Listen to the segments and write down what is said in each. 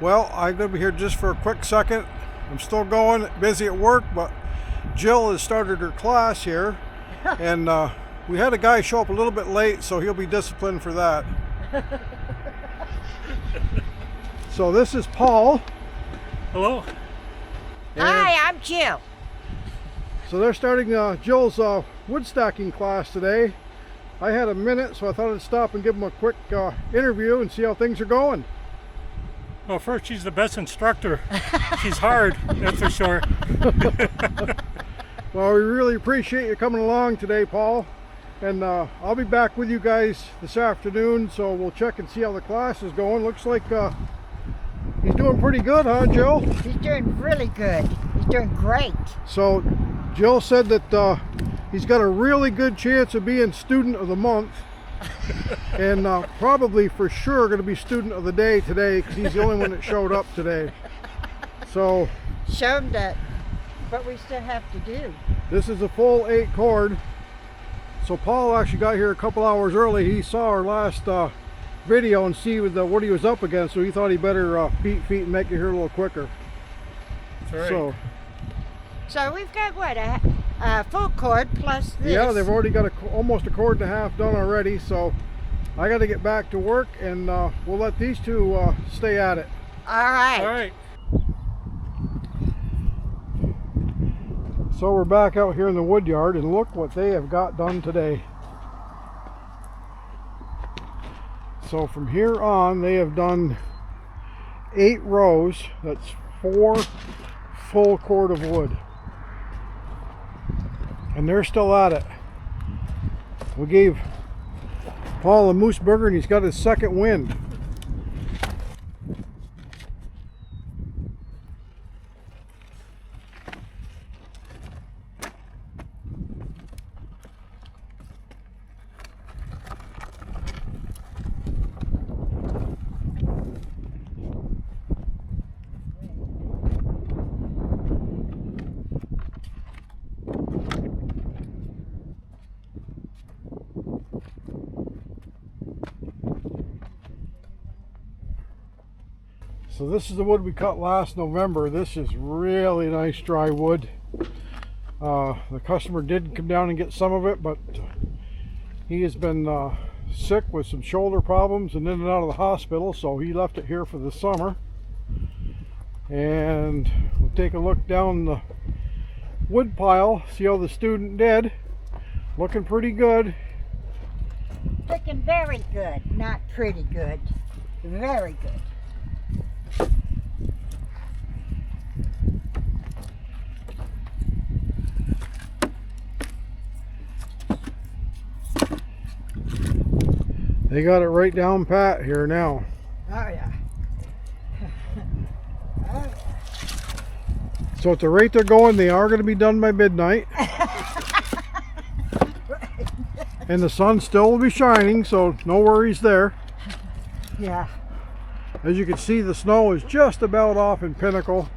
Well, I'm going to be here just for a quick second. I'm still going, busy at work, but Jill has started her class here, and we had a guy show up a little bit late, so he'll be disciplined for that. So this is Paul. Hello. Hi, I'm Jill. So they're starting Jill's wood stacking class today. I had a minute, so I thought I'd stop and give them a quick interview and see how things are going. Well, first, she's the best instructor. She's hard, that's for sure. Well, we really appreciate you coming along today, Paul. And I'll be back with you guys this afternoon, so we'll check and see how the class is going. Looks like he's doing pretty good, huh, Jill? He's doing really good. He's doing great. So Jill said that he's got a really good chance of being student of the month. And probably for sure going to be student of the day today, because he's the only one that showed up today. So Show him that what we still have to do. this is a full 8 cord. So Paul actually got here a couple hours early. He saw our last video and see what he was up against, so he thought he better beat feet and make it here a little quicker. That's right. So we've got what, a full cord plus this. Yeah, they've already got almost a cord and a half done already, so I got to get back to work, and we'll let these two stay at it. All right. All right. So we're back out here in the wood yard, and look what they have got done today. So from here on, they have done 8 rows. That's 4 full cord of wood. And they're still at it. We gave Paul a moose burger, and he's got his second wind. So this is the wood we cut last November. This is really nice dry wood. The customer did come down and get some of it, but he has been sick with some shoulder problems and in and out of the hospital, so he left it here for the summer. And we'll take a look down the wood pile, see how the student did. Looking pretty good. Looking very good, not pretty good. Very good. They got it right down pat here now. Oh yeah. Oh, yeah. So at the rate they're going, they are going to be done by midnight. And the sun still will be shining, so no worries there. Yeah. As you can see, the snow is just about off in Pinnacle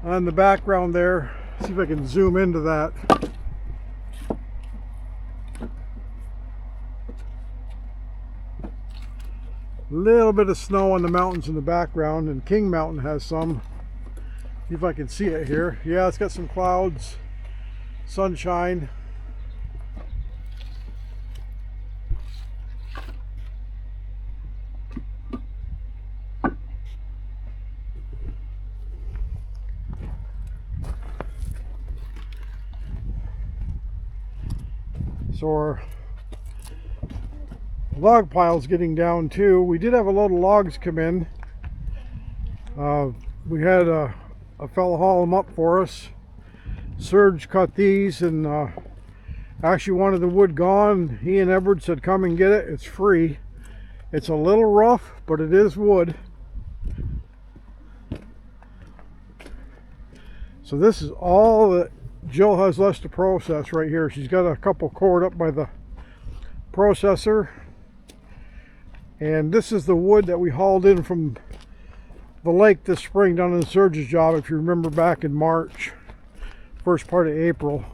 on the background there. See if I can zoom into that. Little bit of snow on the mountains in the background, and King Mountain has some. See if I can see it here. Yeah, it's got some clouds, sunshine. So our log pile's getting down too. We did have a load of logs come in. We had a fellow haul them up for us. Serge cut these and actually wanted the wood gone. He and Edward said come and get it, it's free. It's a little rough, but it is wood. So this is all that Jill has left to process right here. She's got a couple cord up by the processor. And this is the wood that we hauled in from the lake this spring down in the Serge's job, if you remember back in March, first part of April.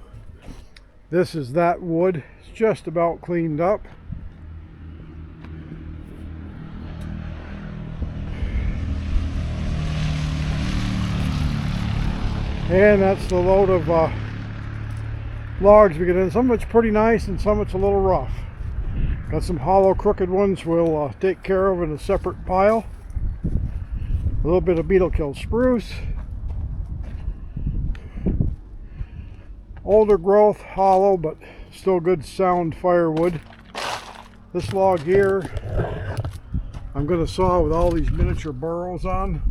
This is that wood. It's just about cleaned up. And that's the load of logs we get in. Some of it's pretty nice and some of it's a little rough. Got some hollow, crooked ones we'll take care of in a separate pile. A little bit of beetle kill spruce. Older growth, hollow, but still good sound firewood. This log here, I'm going to saw with all these miniature burrows on.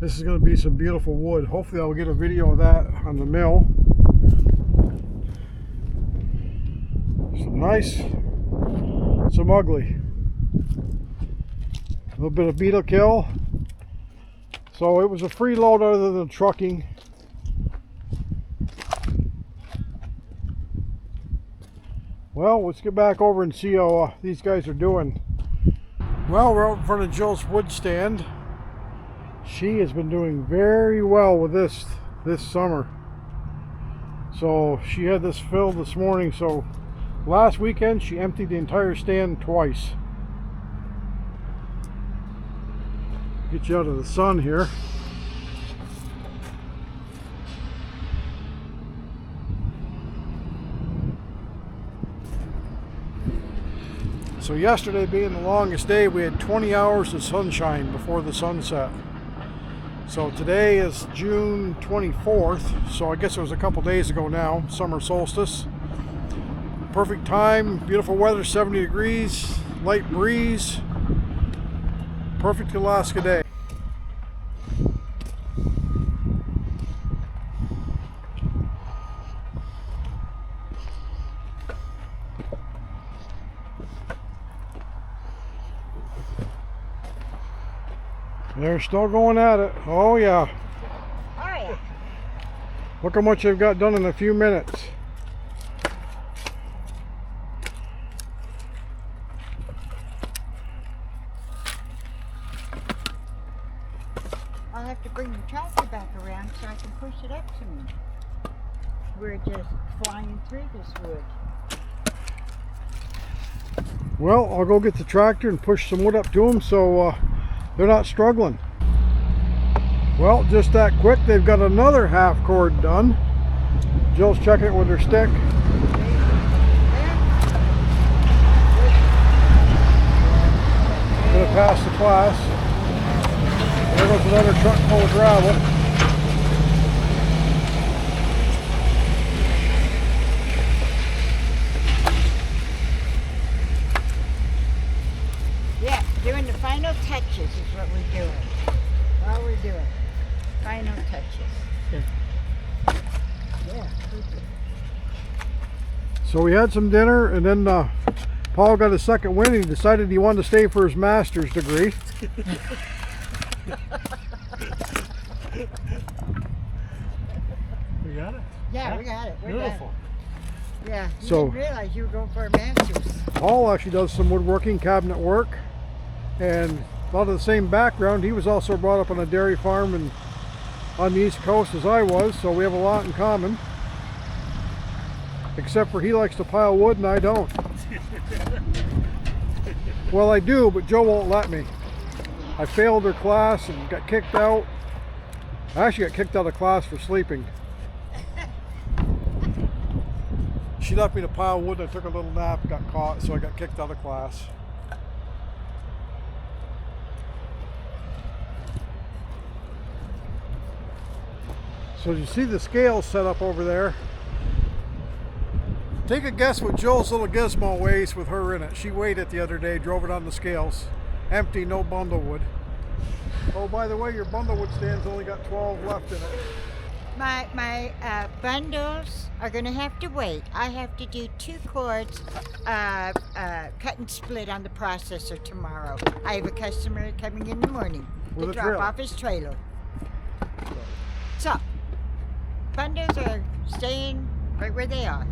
This is going to be some beautiful wood. Hopefully I'll get a video of that on the mill. Some nice, some ugly. A little bit of beetle kill. So it was a free load other than trucking. Well, let's get back over and see how these guys are doing. Well, we're out in front of Jill's wood stand. She has been doing very well with this summer. So she had this filled this morning. So last weekend she emptied the entire stand twice. Get you out of the sun here. So yesterday being the longest day, we had 20 hours of sunshine before the sunset. So today is June 24th, so I guess it was a couple days ago now, summer solstice. Perfect time, beautiful weather, 70 degrees, light breeze. Perfect Alaska day. They're still going at it. Oh yeah. Oh yeah. Look how much they've got done in a few minutes. I'll have to bring the tractor back around so I can push it up to me. We're just flying through this wood. Well, I'll go get the tractor and push some wood up to them so they're not struggling. Well, just that quick, they've got another half cord done. Jill's checking it with her stick. Gonna pass the class. There goes another truck full of gravel. Yeah, doing the final touches is what we're doing. All we're doing. Final touches. Yeah. So we had some dinner and then Paul got a second wind and he decided he wanted to stay for his master's degree. We got it? Yeah, we got it. We got Beautiful. it. Yeah. You So- didn't realize you were going for a master's. Paul actually does some woodworking, cabinet work, and a lot of the same background. He was also brought up on a dairy farm and on the East Coast as I was, so we have a lot in common. Except for he likes to pile wood and I don't. Well, I do, but Joe won't let me. I failed her class and got kicked out. I actually got kicked out of class for sleeping. She left me to pile wood and I took a little nap, got caught, so I got kicked out of class. So you see the scales set up over there. Take a guess what Joel's little gizmo weighs with her in it. She weighed it the other day, drove it on the scales. Empty, no bundlewood. Oh, by the way, your bundlewood stand's only got 12 left in it. My bundles are going to have to wait. I have to do 2 cords cut and split on the processor tomorrow. I have a customer coming in the morning With to a drop trailer. off his trailer. So, bundles are staying right where they are.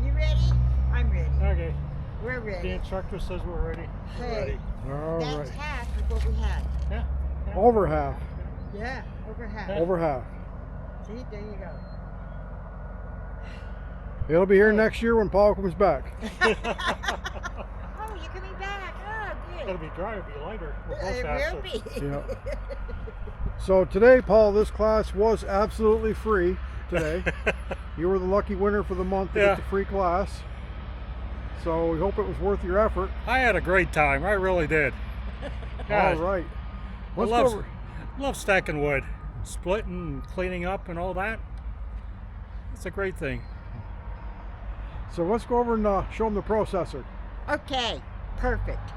You ready? I'm ready. Okay. We're The ready. instructor says we're ready. We're Hey, ready. All that's right. half of what we had. Yeah. Yeah. Over half. Yeah, over half. Over half. See, there you go. It'll be here next year when Paul comes back. Oh, you're coming back. Oh, good. going to be dry, it'll be lighter. We'll go It faster. will be. Yeah. So today, Paul, this class was absolutely free today. You were the lucky winner for the month to Yeah. get the free class. So we hope it was worth your effort. I had a great time. I really did. All right. I Let's go love, over. love stacking wood, splitting, and cleaning up, and all that. It's a great thing. So let's go over and show them the processor. Okay, perfect.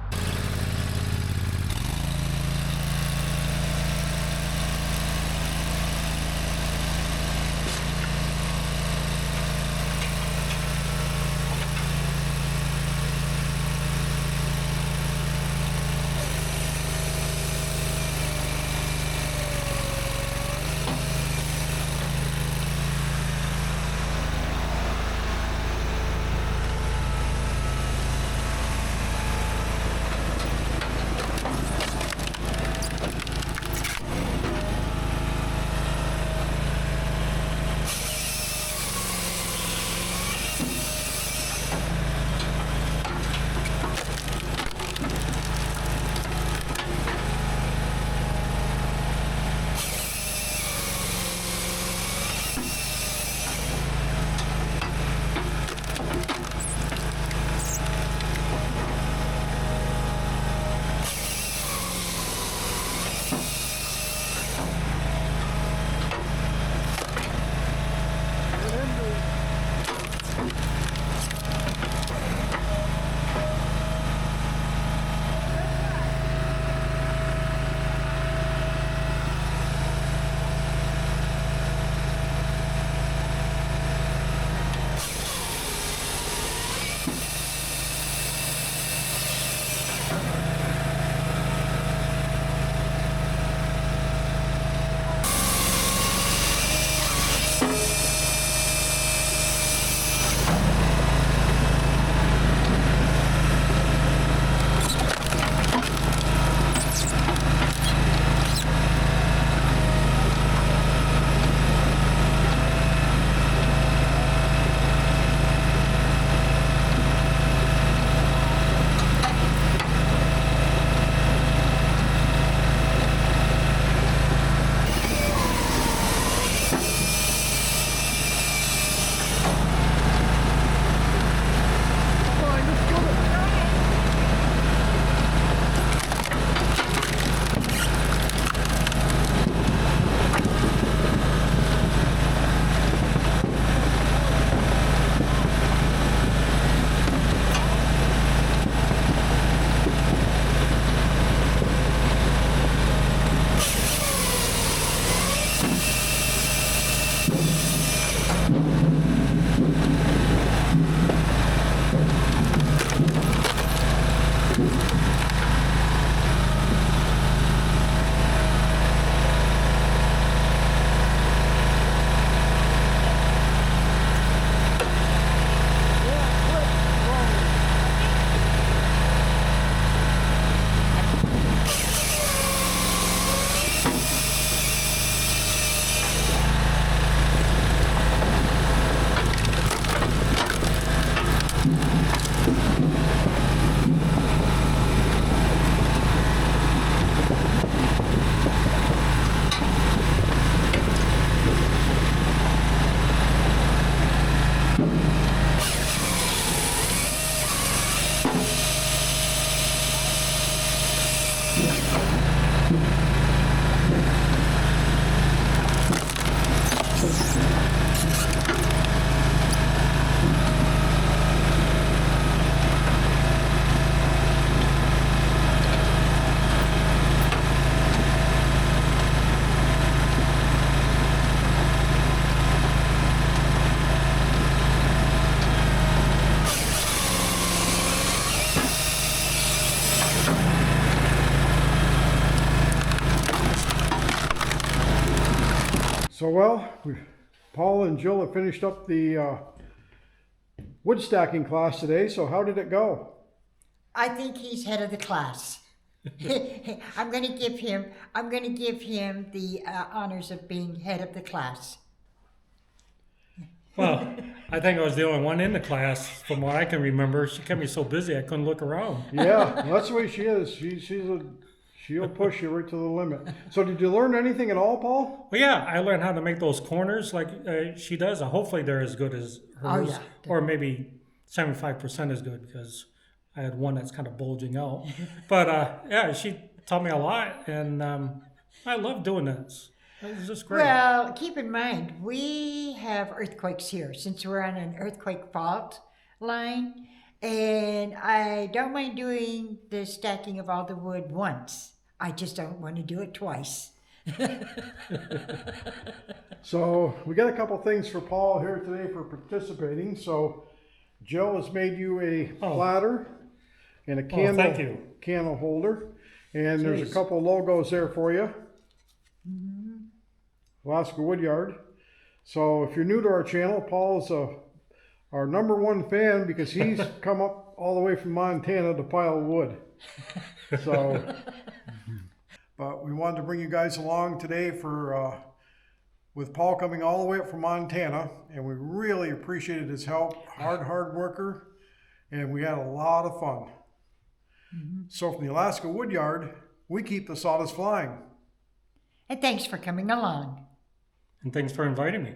So well, Paul and Jill have finished up the wood stacking class today. So how did it go? I think he's head of the class. I'm going to give him the honors of being head of the class. Well, I think I was the only one in the class, from what I can remember. She kept me so busy I couldn't look around. Yeah, that's the way she is. She'll push you right to the limit. So did you learn anything at all, Paul? Well, yeah, I learned how to make those corners like she does. Hopefully they're as good as hers, yeah. or maybe 75% as good, because I had one that's kind of bulging out. But yeah, she taught me a lot, and I love doing this. It was just great. Well, keep in mind, we have earthquakes here since we're on an earthquake fault line. And I don't mind doing the stacking of all the wood once. I just don't want to do it twice. So we got a couple things for Paul here today for participating. So Joe has made you a platter and a candle, thank you. candle holder. And there's a Jeez. couple logos there for you. Alaska WoodYard. So if you're new to our channel, Paul's our #1 fan because he's come up all the way from Montana to pile wood. So, but we wanted to bring you guys along today for with Paul coming all the way up from Montana, and we really appreciated his help. Hard worker, and we had a lot of fun. So from the Alaska WoodYard, we keep the sawdust flying. And thanks for coming along. And thanks for inviting me.